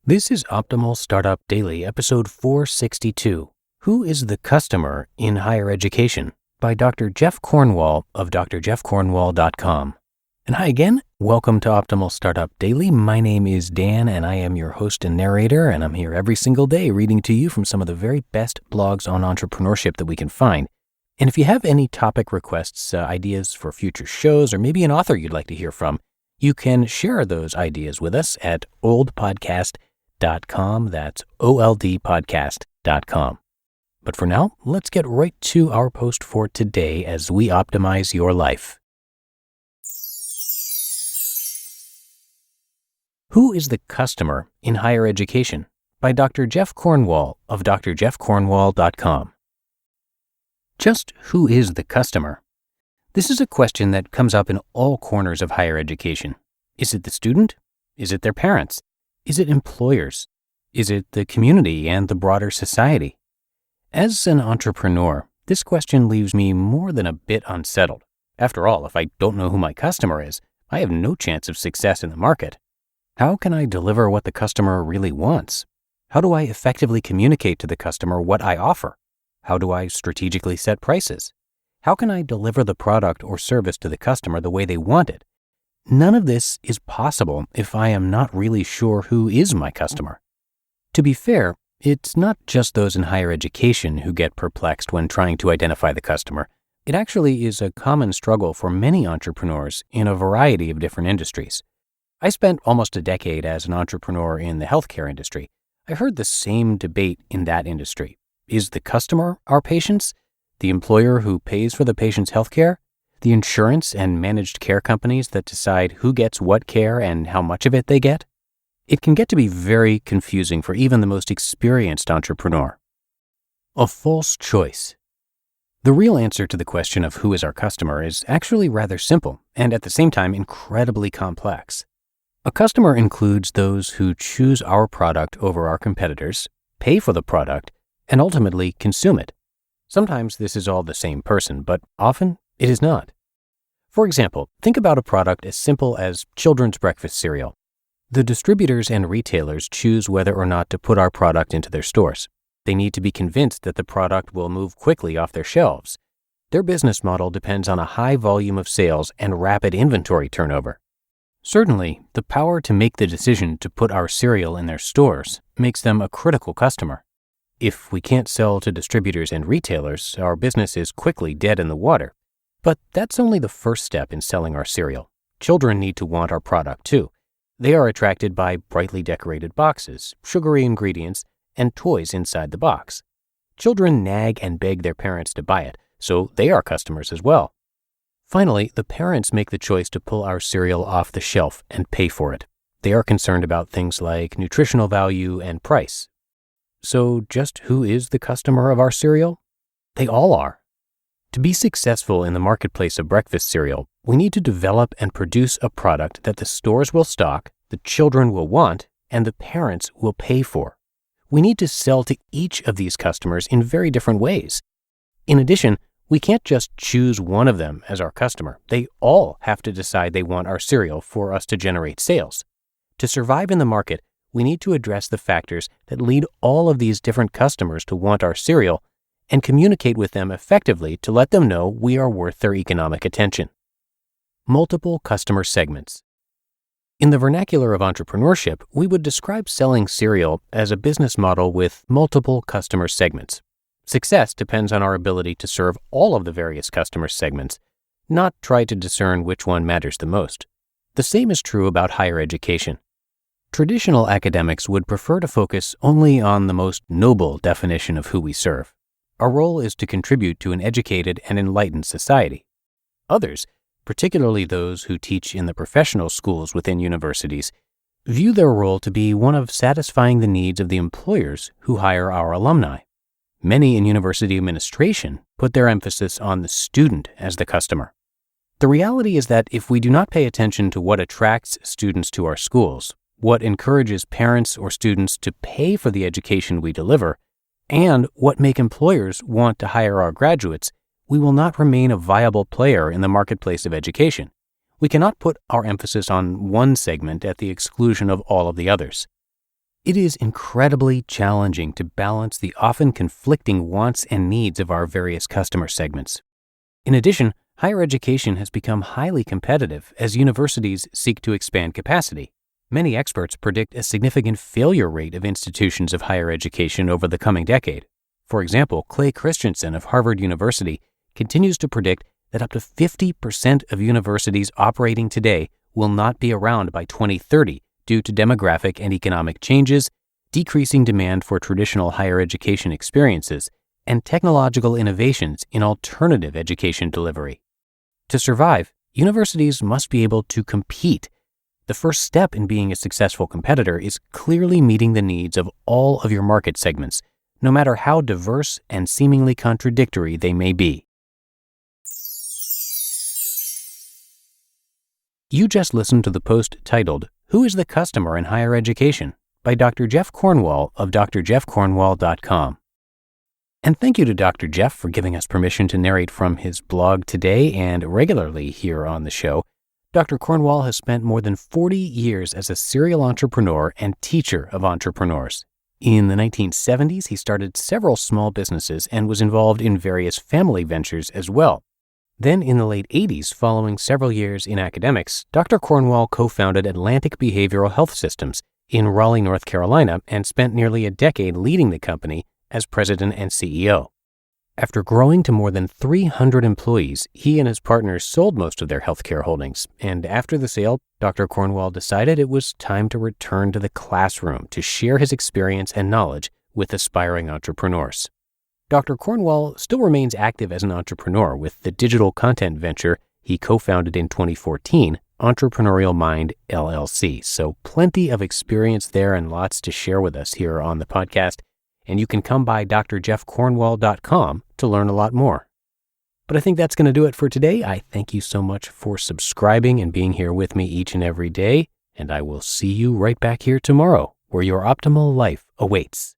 This is Optimal Startup Daily, episode 462, Who is the Customer in Higher Education? By Dr. Jeff Cornwall of drjeffcornwall.com. And hi again, welcome to Optimal Startup Daily. My name is Dan, and I am your host and narrator, and I'm here every single day reading to you from some of the very best blogs on entrepreneurship that we can find. And if you have any topic requests, ideas for future shows, or maybe an author you'd like to hear from, you can share those ideas with us at oldpodcast.com. That's oldpodcast.com. But for now, let's get right to our post for today as we optimize your life. Who is the Customer in Higher Education? By Dr. Jeff Cornwall of drjeffcornwall.com. Just who is the customer? This is a question that comes up in all corners of higher education. Is it the student? Is it their parents? Is it employers? Is it the community and the broader society? As an entrepreneur, this question leaves me more than a bit unsettled. After all, if I don't know who my customer is, I have no chance of success in the market. How can I deliver what the customer really wants? How do I effectively communicate to the customer what I offer? How do I strategically set prices? How can I deliver the product or service to the customer the way they want it? None of this is possible if I am not really sure who is my customer. To be fair, it's not just those in higher education who get perplexed when trying to identify the customer. It actually is a common struggle for many entrepreneurs in a variety of different industries. I spent almost a decade as an entrepreneur in the healthcare industry. I heard the same debate in that industry. Is the customer our patients? The employer who pays for the patient's healthcare? The insurance and managed care companies that decide who gets what care and how much of it they get? It can get to be very confusing for even the most experienced entrepreneur. A false choice. The real answer to the question of who is our customer is actually rather simple and at the same time incredibly complex. A customer includes those who choose our product over our competitors, pay for the product, and ultimately consume it. Sometimes this is all the same person, but often it is not. For example, think about a product as simple as children's breakfast cereal. The distributors and retailers choose whether or not to put our product into their stores. They need to be convinced that the product will move quickly off their shelves. Their business model depends on a high volume of sales and rapid inventory turnover. Certainly, the power to make the decision to put our cereal in their stores makes them a critical customer. If we can't sell to distributors and retailers, our business is quickly dead in the water. But that's only the first step in selling our cereal. Children need to want our product too. They are attracted by brightly decorated boxes, sugary ingredients, and toys inside the box. Children nag and beg their parents to buy it, so they are customers as well. Finally, the parents make the choice to pull our cereal off the shelf and pay for it. They are concerned about things like nutritional value and price. So just who is the customer of our cereal? They all are. To be successful in the marketplace of breakfast cereal, we need to develop and produce a product that the stores will stock, the children will want, and the parents will pay for. We need to sell to each of these customers in very different ways. In addition, we can't just choose one of them as our customer. They all have to decide they want our cereal for us to generate sales. To survive in the market, we need to address the factors that lead all of these different customers to want our cereal and communicate with them effectively to let them know we are worth their economic attention. Multiple customer segments. In the vernacular of entrepreneurship, we would describe selling cereal as a business model with multiple customer segments. Success depends on our ability to serve all of the various customer segments, not try to discern which one matters the most. The same is true about higher education. Traditional academics would prefer to focus only on the most noble definition of who we serve. Our role is to contribute to an educated and enlightened society. Others, particularly those who teach in the professional schools within universities, view their role to be one of satisfying the needs of the employers who hire our alumni. Many in university administration put their emphasis on the student as the customer. The reality is that if we do not pay attention to what attracts students to our schools, what encourages parents or students to pay for the education we deliver, and what make employers want to hire our graduates, we will not remain a viable player in the marketplace of education. We cannot put our emphasis on one segment at the exclusion of all of the others. It is incredibly challenging to balance the often conflicting wants and needs of our various customer segments. In addition, higher education has become highly competitive as universities seek to expand capacity. Many experts predict a significant failure rate of institutions of higher education over the coming decade. For example, Clay Christensen of Harvard University continues to predict that up to 50% of universities operating today will not be around by 2030 due to demographic and economic changes, decreasing demand for traditional higher education experiences, and technological innovations in alternative education delivery. To survive, universities must be able to compete. The first step in being a successful competitor is clearly meeting the needs of all of your market segments, no matter how diverse and seemingly contradictory they may be. You just listened to the post titled, "Who is the Customer in Higher Education?" by Dr. Jeff Cornwall of drjeffcornwall.com. And thank you to Dr. Jeff for giving us permission to narrate from his blog today and regularly here on the show. Dr. Cornwall has spent more than 40 years as a serial entrepreneur and teacher of entrepreneurs. In the 1970s, he started several small businesses and was involved in various family ventures as well. Then in the late 80s, following several years in academics, Dr. Cornwall co-founded Atlantic Behavioral Health Systems in Raleigh, North Carolina, and spent nearly a decade leading the company as president and CEO. After growing to more than 300 employees, he and his partners sold most of their healthcare holdings, and after the sale, Dr. Cornwall decided it was time to return to the classroom to share his experience and knowledge with aspiring entrepreneurs. Dr. Cornwall still remains active as an entrepreneur with the digital content venture he co-founded in 2014, Entrepreneurial Mind, LLC. So plenty of experience there and lots to share with us here on the podcast. And you can come by drjeffcornwall.com to learn a lot more. But I think that's going to do it for today. I thank you so much for subscribing and being here with me each and every day. And I will see you right back here tomorrow, where your optimal life awaits.